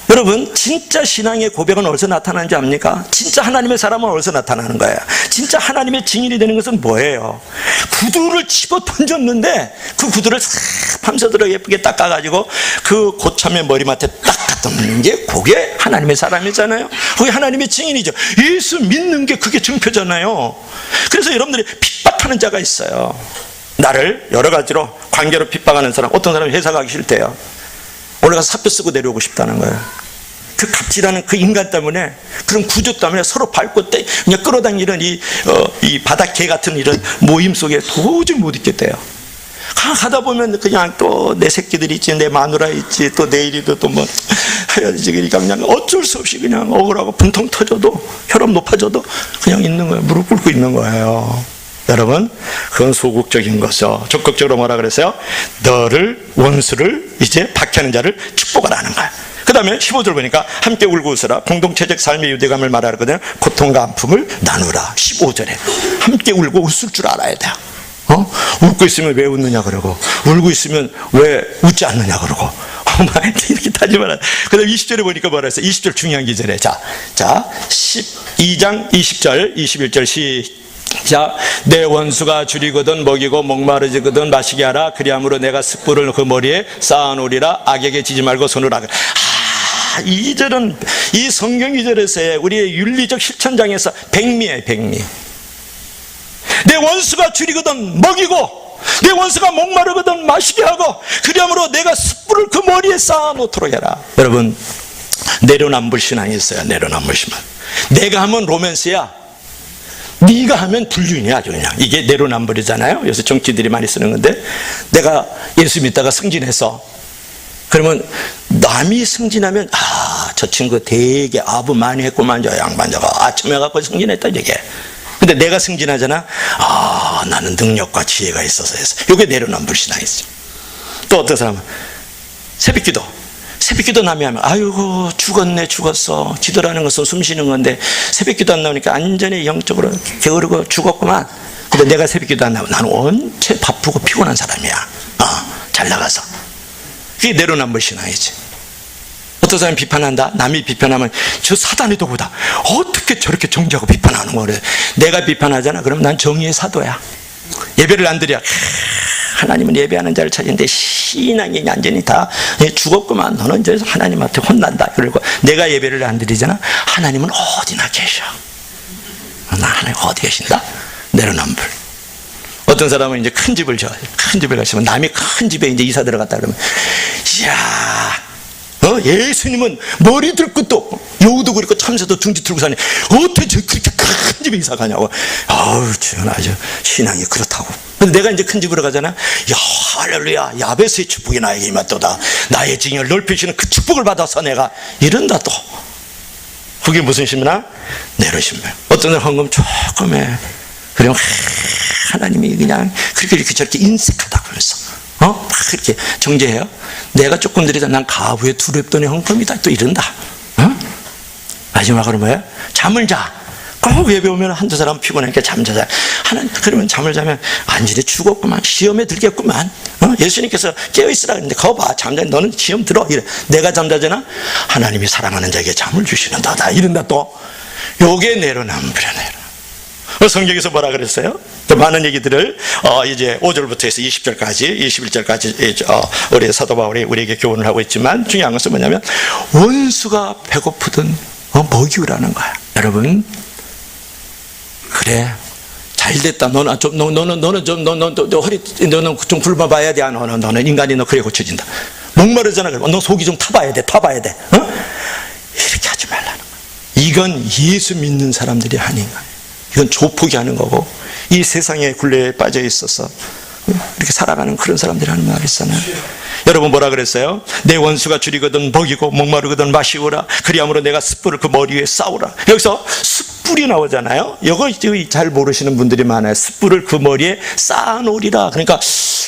여러분, 진짜 신앙의 고백은 어디서 나타나는지 압니까? 진짜 하나님의 사람은 어디서 나타나는 거예요? 진짜 하나님의 증인이 되는 것은 뭐예요? 구두를 집어 던졌는데 그 구두를 싹 밤새도록 예쁘게 닦아가지고 그 고참의 머리맡에 딱 갖다 놓는 게 그게 하나님의 사람이잖아요. 그게 하나님의 증인이죠. 예수 믿는 게 그게 증표잖아요. 그래서 여러분들이 핍박하는 자가 있어요. 나를 여러 가지로 관계로 핍박하는 사람, 어떤 사람이 회사 가기 싫대요. 올라가서 사표 쓰고 내려오고 싶다는 거예요. 그 갑질하는 그 인간 때문에, 그런 구조 때문에 서로 밟고 그냥 끌어당기는 이 바닥개 같은 이런 모임 속에 도저히 못 있겠대요. 가다 보면 그냥 또 내 새끼들이 있지, 내 마누라 있지, 또 내일이도 또 뭐 해야지. 그러니까 그냥 어쩔 수 없이 그냥 억울하고 분통 터져도 혈압 높아져도 그냥 있는 거예요. 무릎 꿇고 있는 거예요. 여러분, 그건 소극적인 거죠. 적극적으로 뭐라 그랬어요? 너를, 원수를, 이제 박해하는 자를 축복하라는 거야. 그 다음에 15절 보니까 함께 울고 웃으라. 공동체적 삶의 유대감을 말하거든요. 고통과 아픔을 나누라. 15절에 함께 울고 웃을 줄 알아야 돼요. 웃고 있으면 왜 웃느냐 그러고, 울고 있으면 왜 웃지 않느냐 그러고, 이렇게 따지 마라. 그 다음 20절에 보니까 뭐라 했어요? 20절 중요한 기절에. 자, 12장 20절, 21절 자, 내 원수가 줄이거든 먹이고 목마르지거든 마시게 하라. 그리함으로 내가 숯불을 그 머리에 쌓아놓으리라. 악에게 지지 말고 손을 하라. 이 절은 이 성경 2절에서의 우리의 윤리적 실천장에서 백미예요, 백미. 내 원수가 줄이거든 먹이고 내 원수가 목마르거든 마시게 하고 그리함으로 내가 숯불을 그 머리에 쌓아놓도록 해라. 여러분, 내로남불 신앙이 있어요. 내로남불 신앙. 내가 하면 로맨스야, 네가 하면 불륜이야. 아주 그냥 이게 내로남불이잖아요. 그래서 정치들이 많이 쓰는 건데, 내가 예수 믿다가 승진해서 그러면 남이 승진하면 저 친구 되게 아부 많이 했구만, 저 양반 저가 아침에 갖고 승진했다 이게. 근데 내가 승진하잖아. 나는 능력과 지혜가 있어서 했어. 이게 내로남불 신앙이죠. 또 어떤 사람은 새벽기도 남이 하면 아이고 죽었어. 기도라는 것은 숨 쉬는 건데 새벽기도 안 나오니까 완전히 영적으로 게으르고 죽었구만. 근데 내가 새벽기도 안 나오면 나는 원체 바쁘고 피곤한 사람이야. 잘 나가서. 그게 내로남불 신앙이지. 어떤 사람이 비판한다. 남이 비판하면 저 사단의 도구다. 어떻게 저렇게 정죄하고 비판하는 거래. 내가 비판하잖아. 그럼 난 정의의 사도야. 예배를 안 드려. 하나님은 예배하는 자를 찾는데 신앙이 완전히 다 죽었구만. 너는 이제 하나님한테 혼난다. 그리고 내가 예배를 안 드리잖아. 하나님은 어디나 계셔. 나 하나님 어디 계신다? 내로남불. 어떤 사람은 이제 큰 집을 큰 집을 가시면 남이 큰 집에 이제 이사 들어갔다 그러면, 이야, 예수님은 머리 들 것도 없고 여우도 그렇고 참새도 둥지 틀고 사니 어떻게 그렇게 큰 집에 이사 가냐고. 아우, 저는 아주 신앙이 그렇다고. 근데 내가 이제 큰 집으로 가잖아. 야, 할렐루야, 야베스의 축복이 나에게 임했도다. 나의 징을 넓히시는 그 축복을 받아서 내가 이른다. 또 그게 무슨 신부나? 내로신부. 어떤 날 헌금 조금 해. 그러면 하나님이 그냥 그렇게 이렇게 저렇게 인색하다고 하면서 막 이렇게 정죄해요. 내가 조금 드리자. 난 가부에 두렵더니 헌금이다. 또 이른다. 마지막으로 뭐야? 잠을 자. 꼭 예배 오면 한두 사람 피곤하니까 잠자자. 하나님, 그러면 잠을 자면 안질에 죽었구만. 시험에 들겠구만. 예수님께서 깨어있으라 그랬는데 거 봐. 잠자니 너는 시험 들어. 이래. 내가 잠자잖아. 하나님이 사랑하는 자에게 잠을 주시는다다. 이른다. 또 요게 내로남불이야. 내로. 성경에서 뭐라 그랬어요? 또 많은 얘기들을 이제 5절부터 해서 20절까지 21절까지 우리 사도 바울이 우리에게 교훈을 하고 있지만, 중요한 것은 뭐냐면 원수가 배고프든 먹이우라는 거야. 여러분, 그래, 잘됐다. 너는 좀 너는 좀 굶어봐야 돼. 너는 인간이 너 그래 고쳐진다. 목마르잖아. 그럼 너 속이 좀 타봐야 돼. 이렇게 하지 말라는 거야. 이건 예수 믿는 사람들이 하는 거야. 이건 조폭이 하는 거고, 이 세상의 굴레에 빠져 있어서 이렇게 살아가는 그런 사람들이 하는 말이 있잖아요. 여러분, 뭐라 그랬어요? 내 원수가 줄이거든 먹이고 목마르거든 마시오라. 그리함으로 내가 숯불을 그 머리 위에 쌓으라. 여기서 숯불이 나오잖아요. 이거 잘 모르시는 분들이 많아요. 숯불을 그 머리에 쌓아놓으리라. 그러니까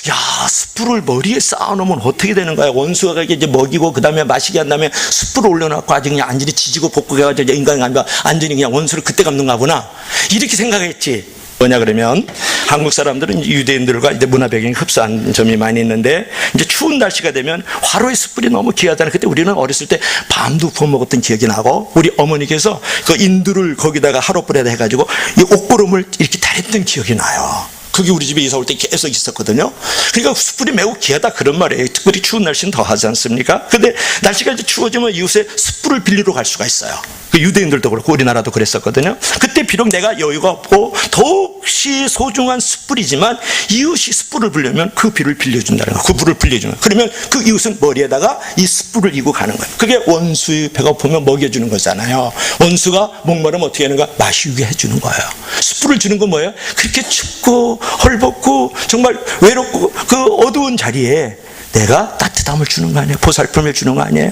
야, 숯불을 머리에 쌓아놓으면 어떻게 되는 거야? 원수가 이제 먹이고 그 다음에 마시게 한 다음에 숯불을 올려놓고 아주 그냥 완전히 지지고 볶고 해가지고 인간이 아니라 완전히 그냥 원수를 그때 갚는가 보나, 이렇게 생각했지. 뭐냐 그러면, 한국 사람들은 유대인들과 이제 문화 배경이 흡사한 점이 많이 있는데, 이제 추운 날씨가 되면 화로의 숯불이 너무 귀하잖아요. 그때 우리는 어렸을 때 밤도 구워 먹었던 기억이 나고, 우리 어머니께서 그 인두를 거기다가 화로불에다 해가지고 이 옷고름을 이렇게 달했던 기억이 나요. 그게 우리 집에 이사 올 때 계속 있었거든요. 그러니까 숯불이 매우 귀하다 그런 말이에요. 특별히 추운 날씨는 더 하지 않습니까? 근데 날씨가 이제 추워지면 이웃에 숯불을 빌리러 갈 수가 있어요. 그 유대인들도 그렇고 우리나라도 그랬었거든요. 그때 비록 내가 여유가 없고 더욱시 소중한 숯불이지만 이웃이 숯불을 빌려면 그 비를 빌려준다는 거예요. 그 불을 빌려주는 거예요. 그러면 그 이웃은 머리에다가 이 숯불을 이고 가는 거예요. 그게 원수의 배고프면 먹여주는 거잖아요. 원수가 목마르면 어떻게 하는가? 마시게 해주는 거예요. 숯불을 주는 건 뭐예요? 그렇게 춥고 헐벗고 정말 외롭고 그 어두운 자리에 내가 따뜻함을 주는 거 아니에요? 보살핌을 주는 거 아니에요?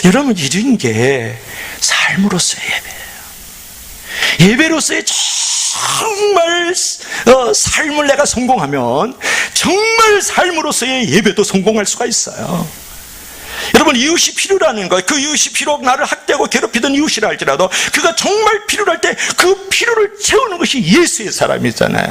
여러분, 이런 게 삶으로서의 예배예요. 예배로서의 정말 삶을 내가 성공하면 정말 삶으로서의 예배도 성공할 수가 있어요. 여러분, 이웃이 필요라는 거예요. 그 이웃이 비록 나를 학대하고 괴롭히던 이웃이라 할지라도 그가 정말 필요할 때 그 필요를 채우는 것이 예수의 사람이잖아요.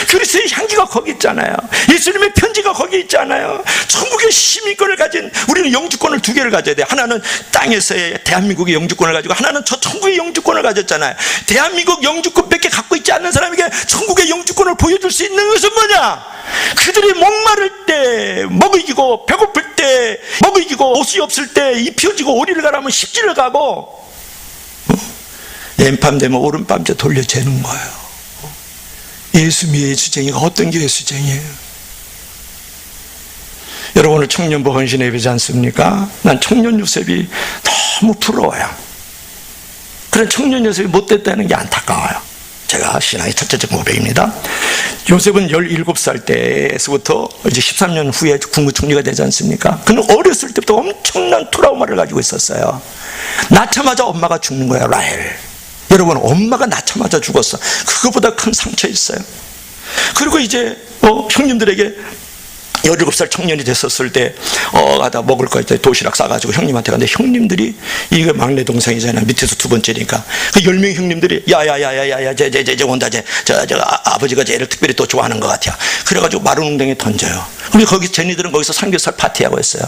그리스도의 향기가 거기 있잖아요. 예수님의 편지가 거기 있잖아요. 천국의 시민권을 가진, 우리는 영주권을 두 개를 가져야 돼. 하나는 땅에서의 대한민국의 영주권을 가지고, 하나는 저 천국의 영주권을 가졌잖아요. 대한민국 영주권밖에 갖고 있지 않는 사람에게 천국의 영주권을 보여줄 수 있는 것은 뭐냐? 그들이 목마를 때 먹이고, 배고플 때 먹이고, 옷이 없을 때 입혀지고, 오리를 가라면 십지를 가고, 왼밤 되면 오른밤째 돌려재는 거예요. 예수미의 예수쟁이가 어떤 게 예수쟁이에요? 여러분, 오늘 청년부 헌신 예배지 않습니까? 난 청년 요셉이 너무 부러워요. 그런 청년 요셉이 못됐다는 게 안타까워요. 제가 신앙의 첫째적 고백입니다. 요셉은 17살 때에서부터 이제 13년 후에 국무총리가 되지 않습니까? 그는 어렸을 때부터 엄청난 트라우마를 가지고 있었어요. 낳자마자 엄마가 죽는 거예요, 라헬. 여러분, 엄마가 낳자마자 죽었어. 그거보다 큰 상처 있어요. 그리고 이제 형님들에게 17살 청년이 됐었을 때 가다 먹을 거 있다 도시락 싸가지고 형님한테 갔는데, 형님들이, 이거 막내 동생이잖아요, 밑에서 두 번째니까, 그 10명 형님들이 야야야야야야 쟤 온다, 저 아버지가 쟤를 특별히 또 좋아하는 것 같아. 그래가지고 마른 웅덩이에 던져요. 근데 거기 쟤네들은 거기서 삼겹살 파티하고 했어요.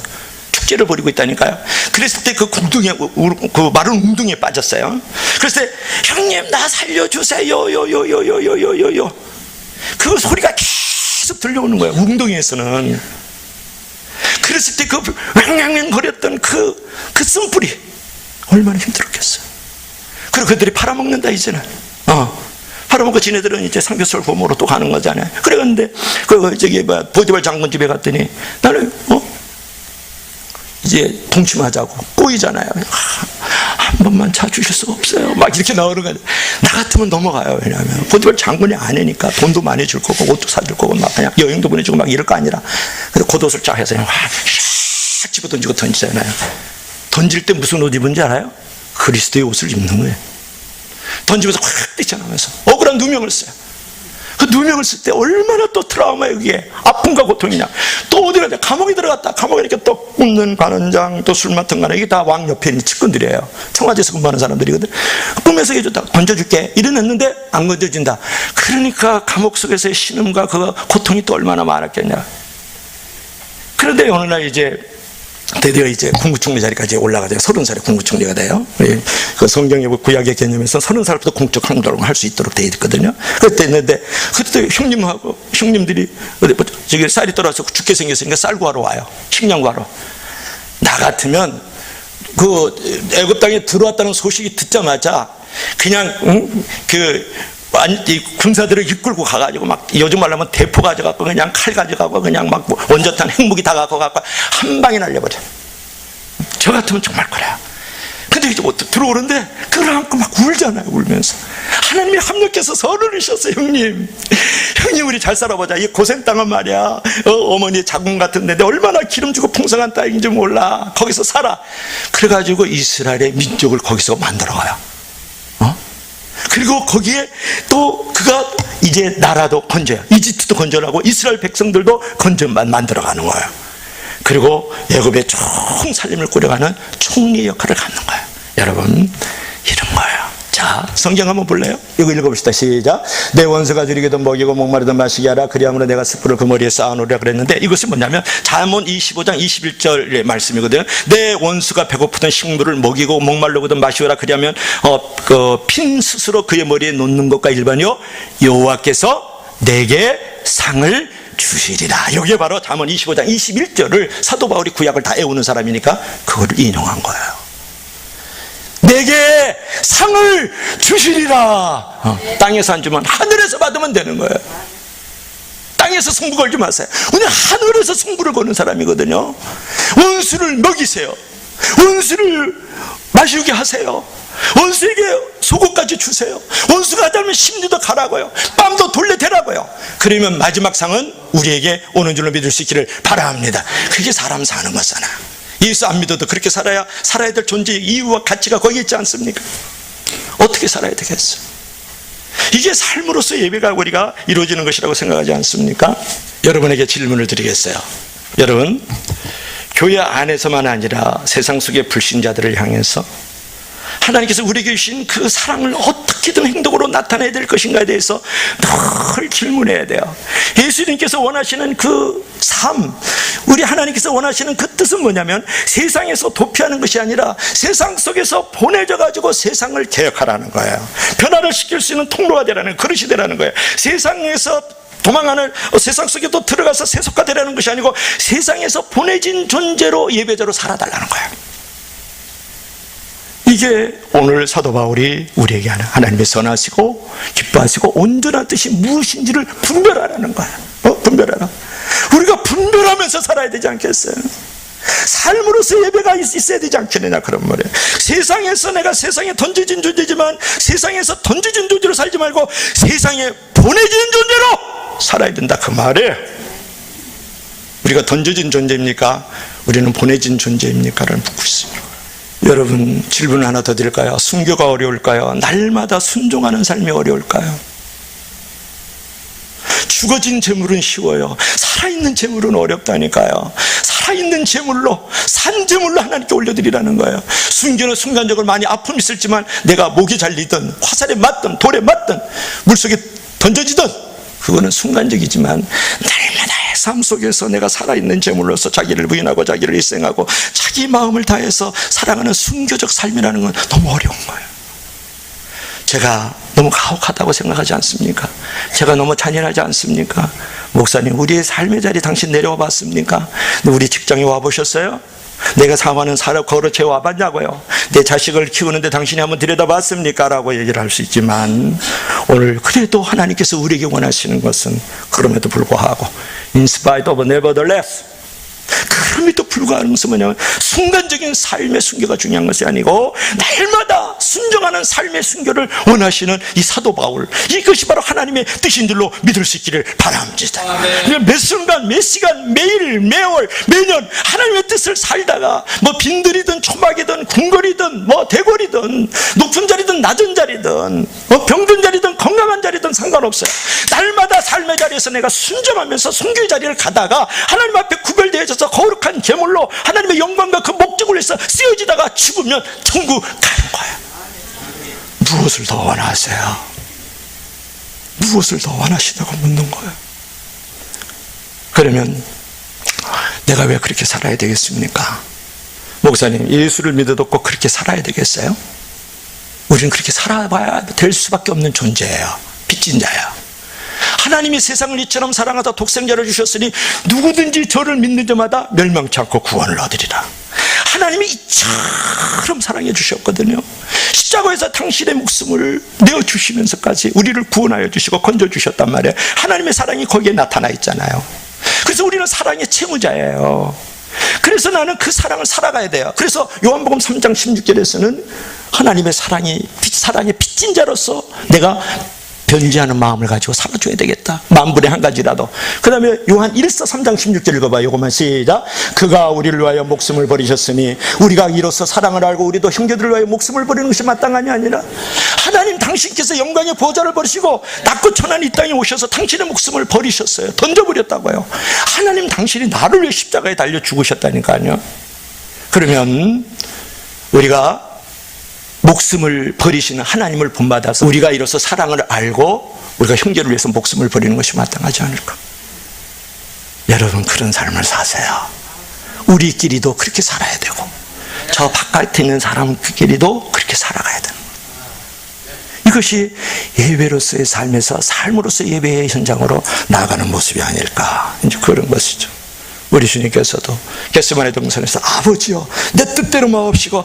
축제를 벌이고 있다니까요. 그랬을 때 그 궁둥이에, 그 마른 웅덩이에 빠졌어요. 그랬을 때 형님 나 살려주세요 요요요요요요요, 그 소리가 계속 들려오는 거예요. 웅덩이에서는. 그랬을 때 그 왱왱왱 거렸던 그 쓴뿌리 얼마나 힘들었겠어요. 그리고 그들이 팔아먹는다 이제는. 팔아먹고 지네들은 이제 삼겹살 구워 먹으러 또 가는 거잖아요. 그랬는데 보디발 장군 집에 갔더니 나는 이제 동침하자고 꼬이잖아요. 한 번만 자주실 수가 없어요. 막 이렇게 나오는 거예요. 나 같으면 넘어가요. 왜냐하면 보디발 장군이 아니니까 돈도 많이 줄 거고 옷도 사줄 거고 막 그냥 여행도 보내주고 막 이럴 거 아니라. 그래서 겉옷을 쫙 해서 그냥 샥 집어 던지고 던지잖아요. 던질 때 무슨 옷 입은지 알아요? 그리스도의 옷을 입는 거예요. 던지면서 확 뛰쳐나면서 억울한 누명을 써요. 그 누명을 쓸 때 얼마나 또 트라우마에 의해 아픔과 고통이냐. 또 어디 가냐, 감옥에 들어갔다. 감옥에 이렇게 또 굽는 관원장, 또 술 맡은 관원, 이게 다 왕 옆에 있는 측근들이에요. 청와대에서 근무하는 사람들이거든. 꿈에서 해줬다, 던져줄게 이랬는데 안 건져진다. 그러니까 감옥 속에서의 신음과 그 고통이 또 얼마나 많았겠냐. 그런데 어느 날 이제 드디어 이제 국무총리 자리까지 올라가죠. 30살에 국무총리가 돼요. 그 성경의 구약의 개념에서 30살부터 공적 행동을 할 수 있도록 되어 있거든요. 그때 했는데, 그때 형님들이 저기 쌀이 떨어져서 죽게 생겼으니까 쌀 구하러 와요. 식량 구하러. 나 같으면 그 애굽 땅에 들어왔다는 소식이 듣자마자 그냥 이 군사들을 이끌고 가가지고 막 요즘 말로 하면 대포 가져가고 그냥 칼 가져가고 그냥 막 원자탄 핵무기 다 갖고 한 방에 날려버려. 저 같으면 정말 그래요. 근데 이제 들어오는데 그걸 안고 막 울잖아요. 울면서 하나님이 합력해서 선을 이셨어요. 형님 우리 잘 살아보자. 이 고센 땅은 말이야 어머니 자궁 같은 데인데 얼마나 기름지고 풍성한 땅인지 몰라. 거기서 살아. 그래가지고 이스라엘의 민족을 거기서 만들어가요. 그리고 거기에 또 그가 이제 나라도 건져요. 이집트도 건져라고 이스라엘 백성들도 건져만 만들어가는 거예요. 그리고 애굽의 총 살림을 꾸려가는 총리 역할을 갖는 거예요. 여러분 이런 거예요. 자, 성경 한번 볼래요? 이거 읽어봅시다. 시작. 내 원수가 줄이게든 먹이고 목마르든 마시게 하라. 그리하므로 내가 숯불을 그 머리에 쌓아놓으라 그랬는데, 이것은 뭐냐면 잠언 25장 21절의 말씀이거든요. 내 원수가 배고프든 식물을 먹이고 목말르거든 마시오라. 그리하면 핀 숯으로 그의 머리에 놓는 것과 일반이요 여호와께서 내게 상을 주시리라. 이게 바로 잠언 25장 21절을 사도 바울이 구약을 다 애우는 사람이니까 그거를 인용한 거예요. 내게 상을 주시리라. 땅에서 안 주면 하늘에서 받으면 되는 거예요. 땅에서 승부 걸지 마세요. 오늘 하늘에서 승부를 거는 사람이거든요. 원수를 먹이세요. 원수를 마시게 하세요. 원수에게 속옷까지 주세요. 원수가 하다면 심리도 가라고요. 뺨도 돌려대라고요. 그러면 마지막 상은 우리에게 오는 줄로 믿을 수 있기를 바랍니다. 그게 사람 사는 거잖아. 예수 안 믿어도 그렇게 살아야 될 존재의 이유와 가치가 거기 있지 않습니까? 어떻게 살아야 되겠어요? 이게 삶으로서 예배가 우리가 이루어지는 것이라고 생각하지 않습니까? 여러분에게 질문을 드리겠어요. 여러분, 교회 안에서만 아니라 세상 속의 불신자들을 향해서 하나님께서 우리에게 주신 그 사랑을 어떻게든 행동으로 나타내야 될 것인가에 대해서 늘 질문해야 돼요. 예수님께서 원하시는 그 삶, 우리 하나님께서 원하시는 그 뜻은 뭐냐면 세상에서 도피하는 것이 아니라 세상 속에서 보내져 가지고 세상을 개혁하라는 거예요. 변화를 시킬 수 있는 통로가 되라는, 그릇이 되라는 거예요. 세상에서 도망하는, 세상 속에 또 들어가서 세속화되라는 것이 아니고 세상에서 보내진 존재로 예배자로 살아달라는 거예요. 이게 오늘 사도 바울이 우리에게 하는 하나님의 선하시고 기뻐하시고 온전한 뜻이 무엇인지를 분별하라는 거야. 분별하라. 우리가 분별하면서 살아야 되지 않겠어요? 삶으로서 예배가 있어야 되지 않겠느냐, 그런 말이에요. 세상에서 내가 세상에 던져진 존재지만 세상에서 던져진 존재로 살지 말고 세상에 보내진 존재로 살아야 된다, 그 말이에요. 우리가 던져진 존재입니까? 우리는 보내진 존재입니까? 라는 묻고 있습니다. 여러분, 질문 하나 더 드릴까요? 순교가 어려울까요? 날마다 순종하는 삶이 어려울까요? 죽어진 재물은 쉬워요. 살아있는 재물은 어렵다니까요. 살아있는 재물로, 산 재물로 하나님께 올려드리라는 거예요. 순교는 순간적으로 많이 아픔이 있을지만 내가 목이 잘리든 화살에 맞든 돌에 맞든 물속에 던져지든 그거는 순간적이지만 날마다의 삶 속에서 내가 살아있는 제물로서 자기를 부인하고 자기를 희생하고 자기 마음을 다해서 살아가는 순교적 삶이라는 건 너무 어려운 거예요. 제가 너무 가혹하다고 생각하지 않습니까? 제가 너무 잔인하지 않습니까? 목사님, 우리의 삶의 자리 당신 내려와 봤습니까? 우리 직장에 와 보셨어요? 내가 사모하는 사람 거룩해 와 봤냐고요? 내 자식을 키우는데 당신이 한번 들여다봤습니까? 라고 얘기를 할 수 있지만, 오늘 그래도 하나님께서 우리에게 원하시는 것은 그럼에도 불구하고 in spite of nevertheless, 그럼에도 불구하는 것은 뭐냐면 순간적인 삶의 순교가 중요한 것이 아니고 날마다 순종하는 삶의 순교를 원하시는 이 사도 바울, 이것이 바로 하나님의 뜻인 줄로 믿을 수 있기를 바랍니다. 매 순간 매 시간 매일 매월 매년 하나님의 뜻을 살다가 뭐 빈들이든 초막이든 궁궐이든 뭐 대궐이든 높은 자리든 낮은 자리든 뭐 병든 자리든 건강한 자리든 상관없어요. 날마다 삶의 자리에서 내가 순종하면서 순교의 자리를 가다가 하나님 앞에 구별되어져서 거룩한 제물로 하나님의 영광과 그 목적을 위해서 쓰여지다가 죽으면 천국 가는 거예요. 무엇을 더 원하세요? 무엇을 더 원하시다고 묻는 거예요. 그러면 내가 왜 그렇게 살아야 되겠습니까? 목사님, 예수를 믿어도 꼭 그렇게 살아야 되겠어요? 우리는 그렇게 살아봐야 될 수밖에 없는 존재예요. 빚진 자예요. 하나님이 세상을 이처럼 사랑하사 독생자를 주셨으니 누구든지 저를 믿는 자마다 멸망치 않고 구원을 얻으리라. 하나님이 이처럼 사랑해 주셨거든요. 십자가에서 당신의 목숨을 내어주시면서까지 우리를 구원하여 주시고 건져주셨단 말이에요. 하나님의 사랑이 거기에 나타나 있잖아요. 그래서 우리는 사랑의 채무자예요. 그래서 나는 그 사랑을 살아가야 돼요. 그래서 요한복음 3장 16절에서는 하나님의 사랑의 빚진 자로서 내가 변지하는 마음을 가지고 살아줘야 되겠다. 만분의 한 가지라도. 그 다음에 요한 1서 3장 16절 읽어봐요. 이것만 시작. 그가 우리를 위하여 목숨을 버리셨으니 우리가 이로써 사랑을 알고 우리도 형제들을 위하여 목숨을 버리는 것이 마땅함이 아니라, 하나님 당신께서 영광의 보좌를 버리시고 낮고 천한 이 땅에 오셔서 당신의 목숨을 버리셨어요. 던져버렸다고요. 하나님 당신이 나를 위해 십자가에 달려 죽으셨다니까요. 그러면 우리가 목숨을 버리시는 하나님을 본받아서 우리가 이로써 사랑을 알고 우리가 형제를 위해서 목숨을 버리는 것이 마땅하지 않을까? 여러분, 그런 삶을 사세요. 우리끼리도 그렇게 살아야 되고 저 바깥에 있는 사람끼리도 그렇게 살아가야 되는 거예요. 이것이 예배로서의 삶에서 삶으로서 예배의 현장으로 나아가는 모습이 아닐까, 이제 그런 것이죠. 우리 주님께서도 겟세마네 동산에서 아버지여 내 뜻대로 마옵시고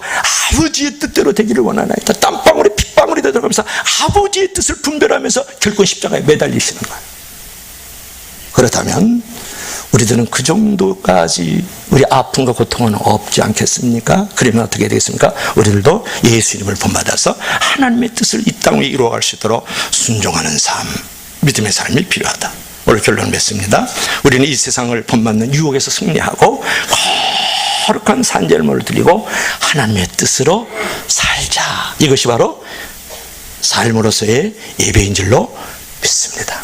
아버지의 뜻대로 되기를 원하나이다. 땀방울에 핏방울이 들어가면서 아버지의 뜻을 분별하면서 결국 십자가에 매달리시는 거예요. 그렇다면 우리들은 그 정도까지 우리 아픔과 고통은 없지 않겠습니까? 그러면 어떻게 되겠습니까? 우리들도 예수님을 본받아서 하나님의 뜻을 이 땅 위에 이루어갈 수 있도록 순종하는 삶, 믿음의 삶이 필요하다. 오늘 결론 맺습니다. 우리는 이 세상을 본받는 유혹에서 승리하고 거룩한 산절모를 드리고 하나님의 뜻으로 살자. 이것이 바로 삶으로서의 예배인 줄로 믿습니다.